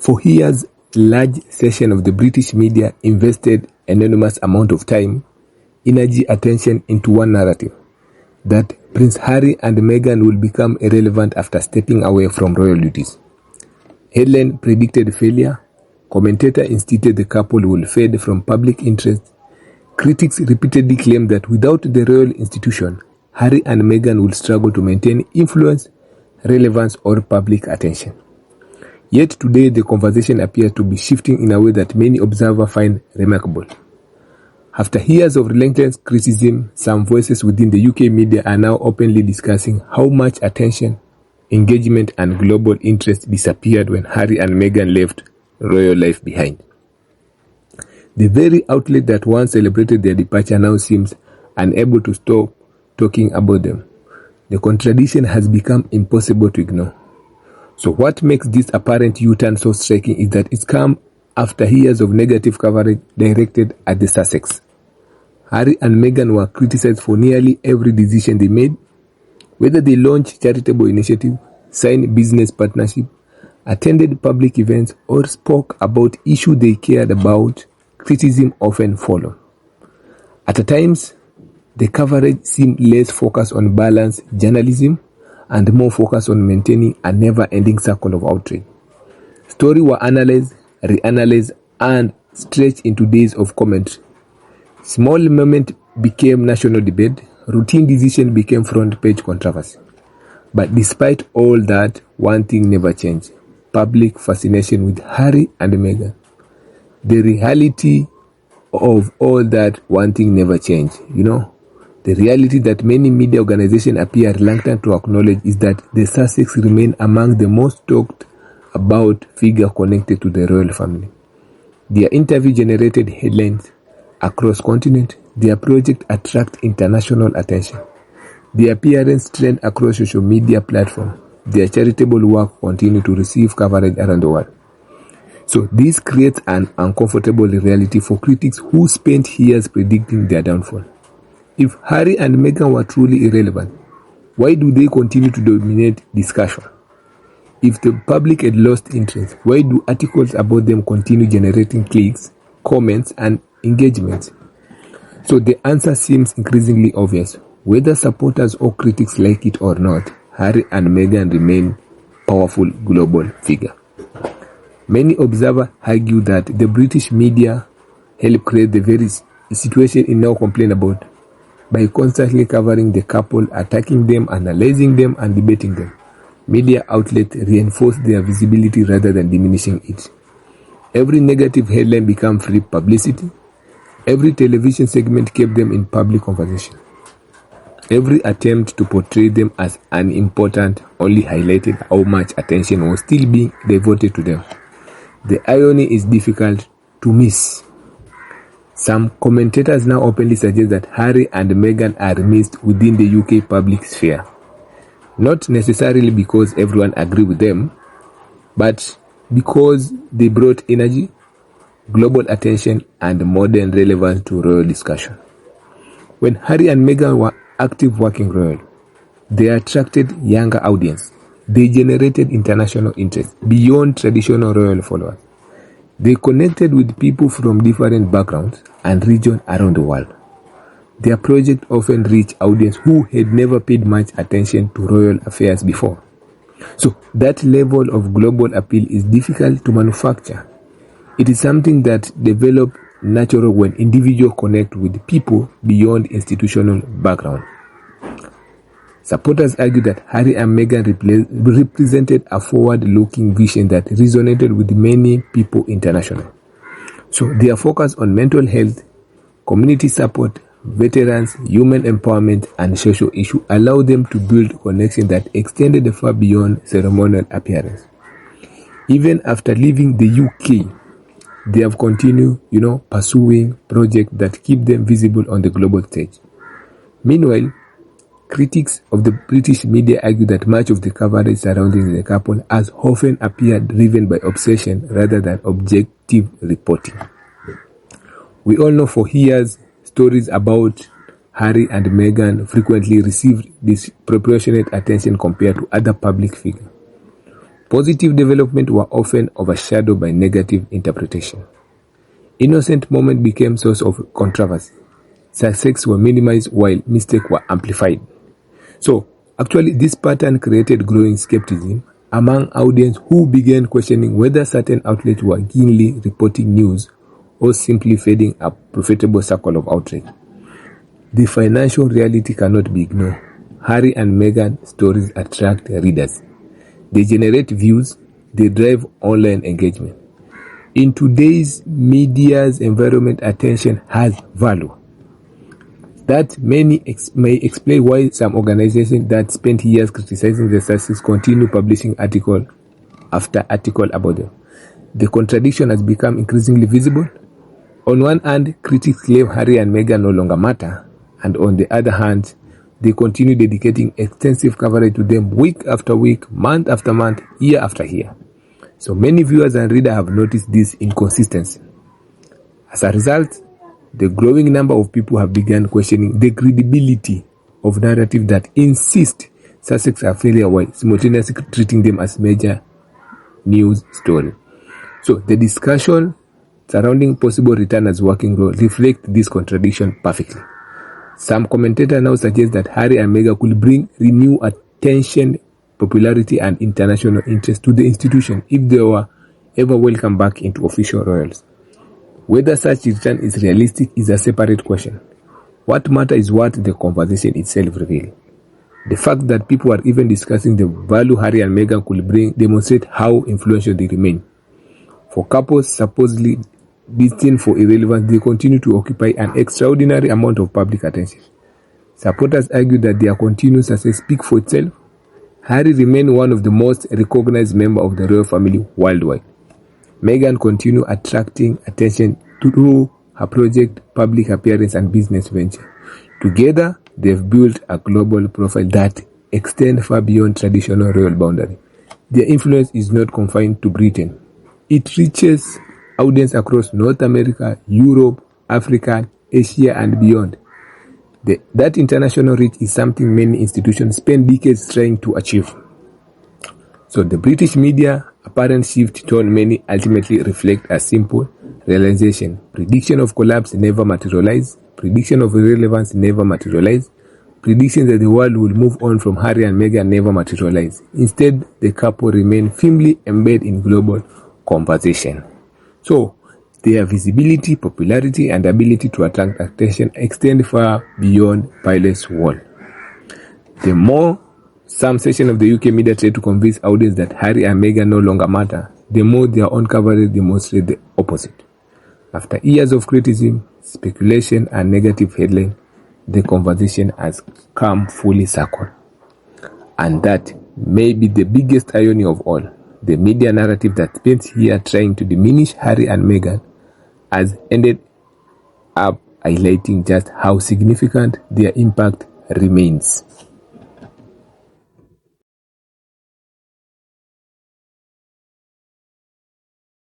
For years, large section of the British media invested an enormous amount of time, energy, attention into one narrative, that Prince Harry and Meghan will become irrelevant after stepping away from royal duties. Headline predicted failure. Commentator instated the couple will fade from public interest. Critics repeatedly claimed that without the royal institution, Harry and Meghan will struggle to maintain influence, relevance, or public attention. Yet today, the conversation appears to be shifting in a way that many observers find remarkable. After years of relentless criticism, some voices within the UK media are now openly discussing how much attention, engagement, and global interest disappeared when Harry and Meghan left royal life behind. The very outlet that once celebrated their departure now seems unable to stop talking about them. The contradiction has become impossible to ignore. So what makes this apparent U-turn so striking is that it's come after years of negative coverage directed at the Sussex. Harry and Meghan were criticized for nearly every decision they made, whether they launched charitable initiatives, signed business partnerships, attended public events, or spoke about issues they cared about. Criticism often followed. At times, the coverage seemed less focused on balanced journalism and more focused on maintaining a never-ending cycle of outrage. Stories were analyzed, reanalyzed, and stretched into days of commentary. Small moments became national debate. Routine decisions became front-page controversy. But despite all that, one thing never changed: public fascination with Harry and Meghan. The reality of all that, one thing never changed. The reality that many media organizations appear reluctant to acknowledge is that the Sussex remain among the most talked about figures connected to the royal family. Their interview generated headlines across continents. Their project attract international attention. Their appearance trend across social media platforms. Their charitable work continue to receive coverage around the world. So this creates an uncomfortable reality for critics who spent years predicting their downfall. If Harry and Meghan were truly irrelevant, why do they continue to dominate discussion? If the public had lost interest, why do articles about them continue generating clicks, comments, and engagements? So the answer seems increasingly obvious. Whether supporters or critics like it or not, Harry and Meghan remain powerful global figures. Many observers argue that the British media helped create the very situation it now complain about by constantly covering the couple, attacking them, analyzing them, and debating them. Media outlets reinforce their visibility rather than diminishing it. Every negative headline became free publicity. Every television segment kept them in public conversation. Every attempt to portray them as unimportant only highlighted how much attention was still being devoted to them. The irony is difficult to miss. Some commentators now openly suggest that Harry and Meghan are missed within the UK public sphere. Not necessarily because everyone agrees with them, but because they brought energy, global attention, and modern relevance to royal discussion. When Harry and Meghan were active working royal, they attracted younger audience. They generated international interest beyond traditional royal followers. They connected with people from different backgrounds and regions around the world. Their project often reached audience who had never paid much attention to royal affairs before. So that level of global appeal is difficult to manufacture. It is something that develops naturally when individuals connect with people beyond institutional background. Supporters argue that Harry and Meghan represented a forward-looking vision that resonated with many people internationally. So their focus on mental health, community support, veterans, human empowerment, and social issues allowed them to build connections that extended far beyond ceremonial appearance. Even after leaving the UK, they have continued, pursuing projects that keep them visible on the global stage. Meanwhile, critics of the British media argue that much of the coverage surrounding the couple has often appeared driven by obsession rather than objective reporting. We all know for years stories about Harry and Meghan frequently received disproportionate attention compared to other public figures. Positive developments were often overshadowed by negative interpretation. Innocent moments became source of controversy. Success were minimized while mistakes were amplified. So, actually, this pattern created growing skepticism among audience who began questioning whether certain outlets were keenly reporting news or simply feeding a profitable circle of outrage. The financial reality cannot be ignored. Harry and Meghan stories attract readers. They generate views, they drive online engagement. In today's media's environment, attention has value. That may explain why some organizations that spent years criticizing the success continue publishing article after article about them. The contradiction has become increasingly visible. On one hand, critics claim Harry and Meghan no longer matter, and on the other hand, they continue dedicating extensive coverage to them week after week, month after month, year after year. So many viewers and readers have noticed this inconsistency. As a result, the growing number of people have begun questioning the credibility of narrative that insist Sussex are failure while simultaneously treating them as major news story. So the discussion surrounding possible return as working role reflect this contradiction perfectly. Some commentators now suggest that Harry and Meghan could bring renewed attention, popularity, and international interest to the institution if they were ever welcomed back into official roles. Whether such return is realistic is a separate question. What matters is what the conversation itself reveals. The fact that people are even discussing the value Harry and Meghan could bring demonstrates how influential they remain. For couples supposedly destined for irrelevance, they continue to occupy an extraordinary amount of public attention. Supporters argue that their continued success speaks for itself. Harry remains one of the most recognized members of the royal family worldwide. Meghan continues attracting attention through her project, public appearance, and business venture. Together, they've built a global profile that extends far beyond traditional royal boundaries. Their influence is not confined to Britain. It reaches audience across North America, Europe, Africa, Asia, and beyond. That international reach is something many institutions spend decades trying to achieve. So the British media apparent shift tone many ultimately reflect a simple realization. Prediction of collapse never materialize. Prediction of irrelevance never materialize. Prediction that the world will move on from Harry and Meghan never materialize. Instead, the couple remain firmly embedded in global conversation. So, their visibility, popularity, and ability to attract attention extend far beyond Palace wall. The more some section of the UK media try to convince audience that Harry and Meghan no longer matter, the more their own coverage demonstrates the opposite. After years of criticism, speculation, and negative headline, the conversation has come fully circle. And that may be the biggest irony of all. The media narrative that spends here trying to diminish Harry and Meghan has ended up highlighting just how significant their impact remains.